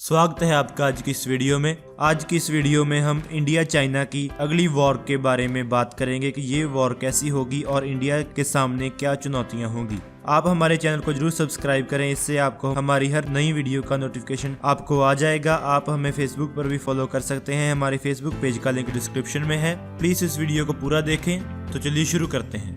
स्वागत है आपका आज की इस वीडियो में। आज की इस वीडियो में हम इंडिया चाइना की अगली वॉर के बारे में बात करेंगे कि ये वॉर कैसी होगी और इंडिया के सामने क्या चुनौतियां होंगी। आप हमारे चैनल को जरूर सब्सक्राइब करें, इससे आपको हमारी हर नई वीडियो का नोटिफिकेशन आपको आ जाएगा। आप हमें फेसबुक पर भी फॉलो कर सकते हैं, हमारे फेसबुक पेज का लिंक डिस्क्रिप्शन में है। प्लीज इस वीडियो को पूरा देखें। तो चलिए शुरू करते हैं।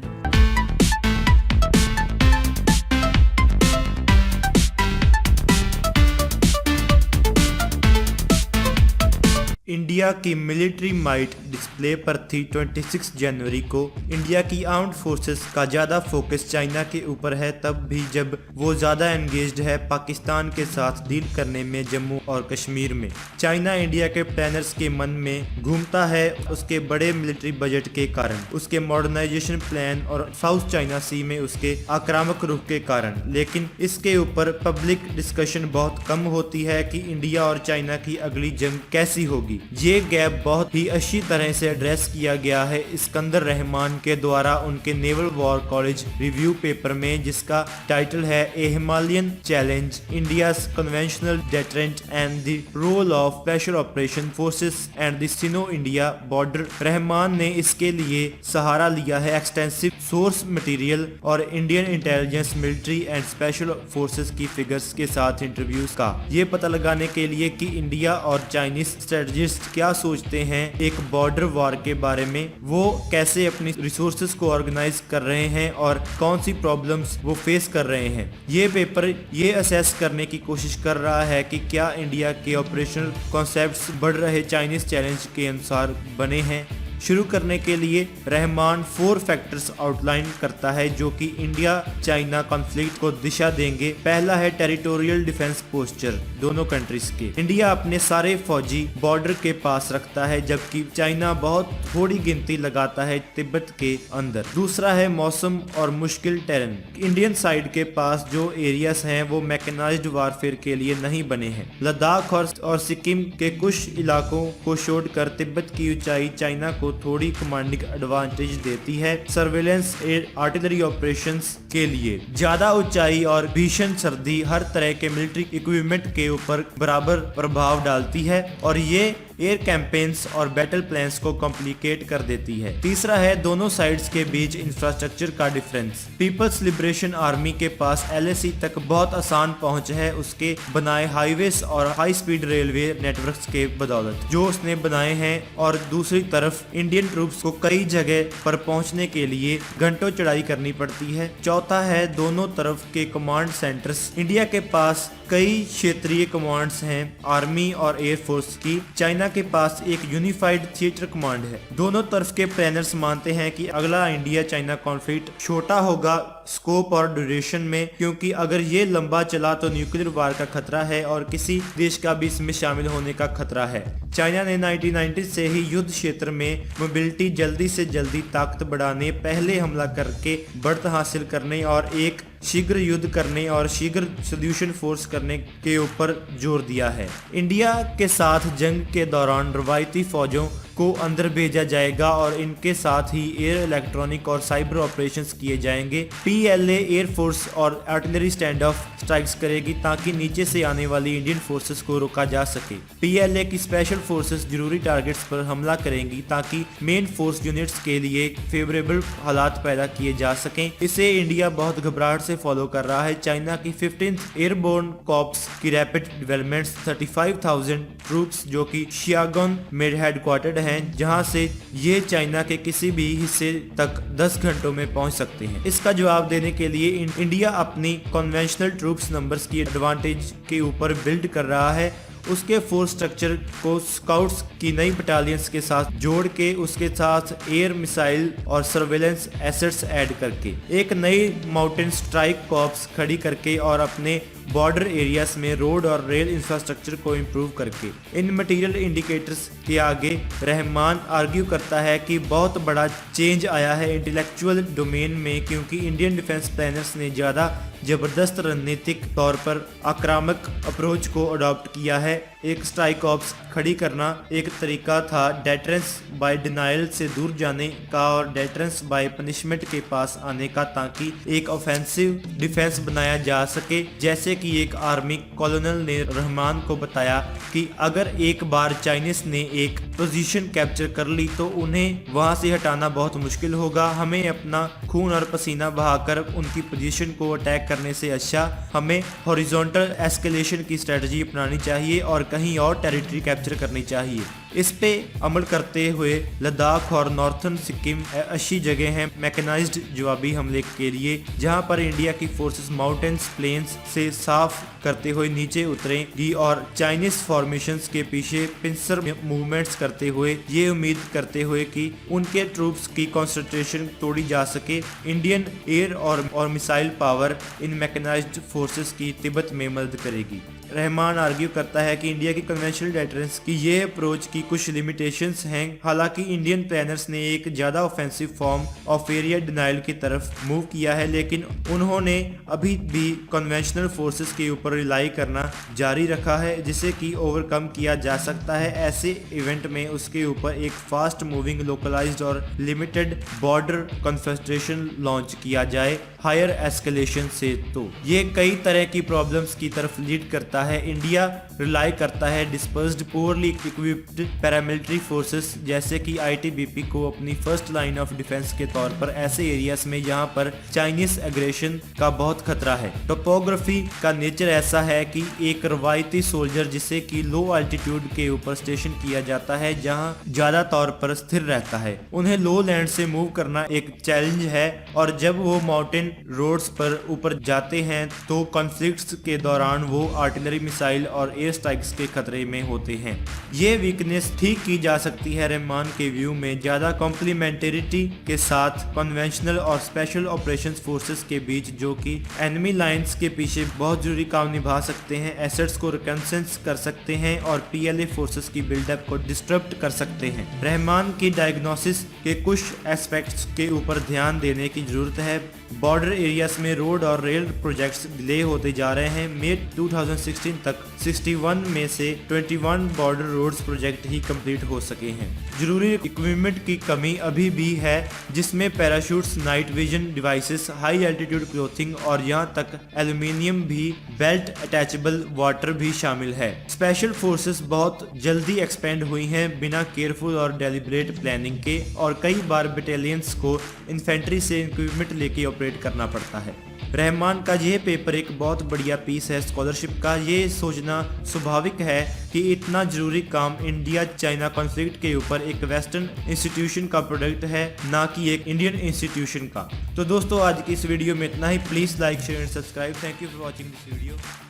इंडिया की मिलिट्री माइट डिस्प्ले पर थी। 26 जनवरी को इंडिया की आर्म्ड फोर्सेस का ज़्यादा फोकस चाइना के ऊपर है, तब भी जब वो ज़्यादा एंगेज्ड है पाकिस्तान के साथ डील करने में जम्मू और कश्मीर में। चाइना इंडिया के प्लानर्स के मन में घूमता है उसके बड़े मिलिट्री बजट के कारण, उसके मॉडर्नाइजेशन प्लान और साउथ चाइना सी में उसके आक्रामक रुख के कारण। लेकिन इसके ऊपर पब्लिक डिस्कशन बहुत कम होती है कि इंडिया और चाइना की अगली जंग कैसी होगी। ये गैप बहुत ही अच्छी तरह से एड्रेस किया गया है इस्कंदर रहमान के द्वारा उनके naval war college review paper में, जिसका टाइटल है a Himalayan challenge, India's conventional deterrent and the role of special operation forces and the Sino India border. Rahman ने इसके लिए सहारा लिया है एक्सटेंसिव सोर्स मटेरियल और Indian intelligence, military and special forces की फिगर्स के साथ इंटरव्यूज का, ये पता लगाने के लिए कि इंडिया और चाइनीज स्ट्रेटजिस्ट क्या सोचते हैं एक बॉर्डर वॉर के बारे में, वो कैसे अपनी रिसोर्सेज को ऑर्गेनाइज कर रहे हैं और कौन सी प्रॉब्लम्स वो फेस कर रहे हैं। ये पेपर ये असेस करने की कोशिश कर रहा है कि क्या इंडिया के ऑपरेशनल कॉन्सेप्ट्स बढ़ रहे चाइनीज चैलेंज के अनुसार बने हैं। शुरू करने के लिए रहमान 4 फैक्टर्स आउटलाइन करता है जो कि इंडिया चाइना कॉन्फ्लिक्ट को दिशा देंगे। पहला है टेरिटोरियल डिफेंस पोस्चर दोनों कंट्रीज के। इंडिया अपने सारे फौजी बॉर्डर के पास रखता है, जबकि चाइना बहुत थोड़ी गिनती लगाता है तिब्बत के अंदर। दूसरा है मौसम और मुश्किल टेरेन। इंडियन साइड के पास जो एरियाज हैं वो मैकेनाइज्ड वारफेयर के लिए नहीं बने हैं। लद्दाख और सिक्किम के कुछ इलाकों को छोड़कर तिब्बत की ऊंचाई चाइना को थोड़ी कमांडिंग एडवांटेज देती है सर्वेलेंस आर्टिलरी ऑपरेशंस के लिए। ज्यादा ऊंचाई और भीषण सर्दी हर तरह के मिलिट्री इक्विपमेंट के ऊपर बराबर प्रभाव डालती है और ये एयर कैंपेन्स और बैटल प्लान्स को कॉम्प्लिकेट कर देती है। तीसरा है दोनों साइड्स के बीच इंफ्रास्ट्रक्चर का डिफरेंस। पीपल्स लिबरेशन आर्मी के पास LAC तक बहुत आसान पहुंच है उसके बनाए हाईवेज और हाई स्पीड रेलवे नेटवर्क्स के बदौलत जो उसने बनाए हैं, और दूसरी तरफ इंडियन ट्रूप्स को कई जगह पर पहुंचने के लिए घंटों चढ़ाई करनी पड़ती है। चौथा है दोनों तरफ के कमांड सेंटर्स। इंडिया के पास कई क्षेत्रीय कमांड्स हैं आर्मी और एयरफोर्स की, चाइना के पास एक यूनिफाइड थिएटर कमांड है। दोनों तरफ के प्लानर्स मानते हैं कि अगला इंडिया चाइना कॉन्फ्लिक्ट छोटा होगा स्कोप और ड्यूरेशन में, क्योंकि अगर ये लंबा चला तो न्यूक्लियर वार का खतरा है और किसी देश का भी इसमें शामिल होने का खतरा है। चाइना ने 1990 से ही युद्ध क्षेत्र में मोबिलिटी जल्दी से जल्दी ताकत बढ़ाने, पहले हमला करके बढ़त हासिल करने और एक शीघ्र युद्ध करने और शीघ्र सोल्यूशन फोर्स करने के ऊपर जोर दिया है। इंडिया के साथ जंग के दौरान रवायती फौजों को अंदर भेजा जाएगा और इनके साथ ही एयर, इलेक्ट्रॉनिक और साइबर ऑपरेशंस किए जाएंगे। PLA एयरफोर्स और आर्टिलरी स्टैंड ऑफ स्ट्राइक्स करेगी ताकि नीचे से आने वाली इंडियन फोर्सेस को रोका जा सके। PLA की स्पेशल फोर्सेस जरूरी टारगेट्स पर हमला करेंगी ताकि मेन फोर्स यूनिट्स के लिए फेवरेबल हालात पैदा किए जा सकें। इसे इंडिया बहुत घबराहट से फॉलो कर रहा है। चाइना की 15th एयरबोर्न कॉर्प्स की रैपिड डेवलपमेंट्स 35,000 ट्रूप्स जो कि शियागोन में हेडक्वार्टर्ड हैं, जहां से ये चाइना के किसी भी हिस्से तक 10 घंटों में पहुंच सकते हैं। इसका जवाब देने के लिए इंडिया अपनी कन्वेंशनल ट्रूप्स नंबर्स की एडवांटेज के ऊपर बिल्ड कर रहा है। उसके फोर्स स्ट्रक्चर को स्काउट्स की नई बटालियंस के साथ जोड़ के, उसके साथ एयर मिसाइल और सर्वेलेंस एसेट्स ऐड करके, एक नई माउंटेन स्ट्राइक कॉर्प्स खड़ी करके और अपने बॉर्डर एरियाज में रोड और रेल इंफ्रास्ट्रक्चर को इम्प्रूव करके। इन मटेरियल इंडिकेटर्स के आगे रहमान आर्ग्यू करता है कि बहुत बड़ा चेंज आया है इंटेलेक्चुअल डोमेन में, क्योंकि इंडियन डिफेंस प्लानर्स ने ज़्यादा जबरदस्त रणनीतिक तौर पर आक्रामक अप्रोच को अडॉप्ट किया है। एक स्ट्राइक ऑप्स खड़ी करना एक तरीका था डेटरेंस बाय डिनाइल से दूर जाने का और डेटरेंस बाय पनिशमेंट के पास आने का, ताकि एक ऑफेंसिव डिफेंस बनाया जा सके। जैसे की एक आर्मी कॉलोनल ने रहमान को बताया कि अगर एक बार चाइनीज ने एक पोजीशन कैप्चर कर ली तो उन्हें वहां से हटाना बहुत मुश्किल होगा। हमें अपना खून और पसीना बहाकर उनकी पोजीशन को अटैक करने से अच्छा हमें हॉरिजॉन्टल एस्केलेशन की स्ट्रेटजी अपनानी चाहिए और कहीं और टेरिटरी कैप्चर करनी चाहिए। इस पे अमल करते हुए लद्दाख और नॉर्थर्न सिक्किम अच्छी जगह हैं मैकेनाइज्ड जवाबी हमले के लिए, जहां पर इंडिया की फोर्सेस माउंटेन्स प्लेन्स से साफ करते हुए नीचे उतरेंगी और चाइनीज फॉर्मेशंस के पीछे पिंसर मूवमेंट्स करते हुए ये उम्मीद करते हुए कि उनके ट्रूप्स की कंसंट्रेशन तोड़ी जा सके। इंडियन एयर और missile power in mechanized forces की तिब्बत में मदद करेगी। रहमान आर्ग्यू करता है कि इंडिया की कन्वेंशनल डेटरेंस की ये अप्रोच की कुछ लिमिटेशंस हैं। हालांकि इंडियन प्लानर्स ने एक ज़्यादा offensive form of area denial की तरफ मूव किया है, लेकिन उन्होंने अभी भी कन्वेंशनल फोर्सेस के ऊपर रिलाई करना जारी रखा है, जिसे कि ओवरकम किया जा सकता है। ऐसे इवेंट में उसके ऊपर एक फास्ट मूविंग लोकलाइज्ड और लिमिटेड बॉर्डर कॉन्फेडरेशन लॉन्च किया जाए हायर एस्केलेशन से, तो ये कई तरह की प्रॉब्लम्स की तरफ लीड करता है। इंडिया रिलाई करता है dispersed poorly equipped paramilitary forces जैसे कि आईटीबीपी को अपनी फर्स्ट लाइन ऑफ डिफेंस के तौर पर ऐसे एरियाज में जहां पर चाइनीज एग्रेशन का बहुत खतरा है। टोपोग्राफी का नेचर ऐसा है कि एक रवायती सोल्जर जिसे कि लो अल्टीट्यूड के ऊपर स्टेशन किया जाता है जहां ज्यादा तौर पर स्थिर रहता है, उन्हें लो लैंड से मूव करना एक चैलेंज है और जब वो माउंटेन रोड्स पर ऊपर जाते हैं तो कॉन्फ्लिक्ट्स के दौरान वो आर्टिलरी मिसाइल और एयर स्ट्राइक्स के खतरे में होते हैं। ये वीकनेस ठीक की जा सकती है रहमान के व्यू में ज्यादा कॉम्प्लीमेंटरिटी के साथ कन्वेंशनल और स्पेशल ऑपरेशंस फोर्सेस के बीच, जो कि एनिमी लाइंस के पीछे बहुत जरूरी काम निभा सकते हैं, एसेट्स को रिकन्सेंस कर सकते हैं और पीएलए फोर्सेस की बिल्डअप को डिस्टर्ब कर सकते हैं। रहमान की डायग्नोसिस के कुछ एस्पेक्ट्स के ऊपर ध्यान देने की जरूरत है। बॉर्डर एरियाज में रोड और रेल प्रोजेक्ट्स डिले होते जा रहे हैं। मई 2016 तक 61 में से 21 बॉर्डर रोड्स प्रोजेक्ट ही कंप्लीट हो सके हैं। जरूरी इक्विपमेंट की कमी अभी भी है, जिसमें parachutes, night vision devices, high altitude clothing और यहां तक एल्यूमिनियम भी बेल्ट अटैचेबल वाटर भी शामिल है। स्पेशल फोर्सेस बहुत जल्दी एक्सपेंड हुई हैं बिना केयरफुल और डेलिब्रेट प्लानिंग के, और कई बार बटालियंस को इन्फेंट्री से इक्विपमेंट लेके ऑपरेट करना पड़ता है। रहमान का यह पेपर एक बहुत बढ़िया पीस है स्कॉलरशिप का। ये सोचना स्वाभाविक है कि इतना जरूरी काम इंडिया चाइना कॉन्फ्लिक्ट के ऊपर एक वेस्टर्न इंस्टीट्यूशन का प्रोडक्ट है, ना कि एक इंडियन इंस्टीट्यूशन का। तो दोस्तों आज की इस वीडियो में इतना ही। Please like share and subscribe. Thank you for watching this video.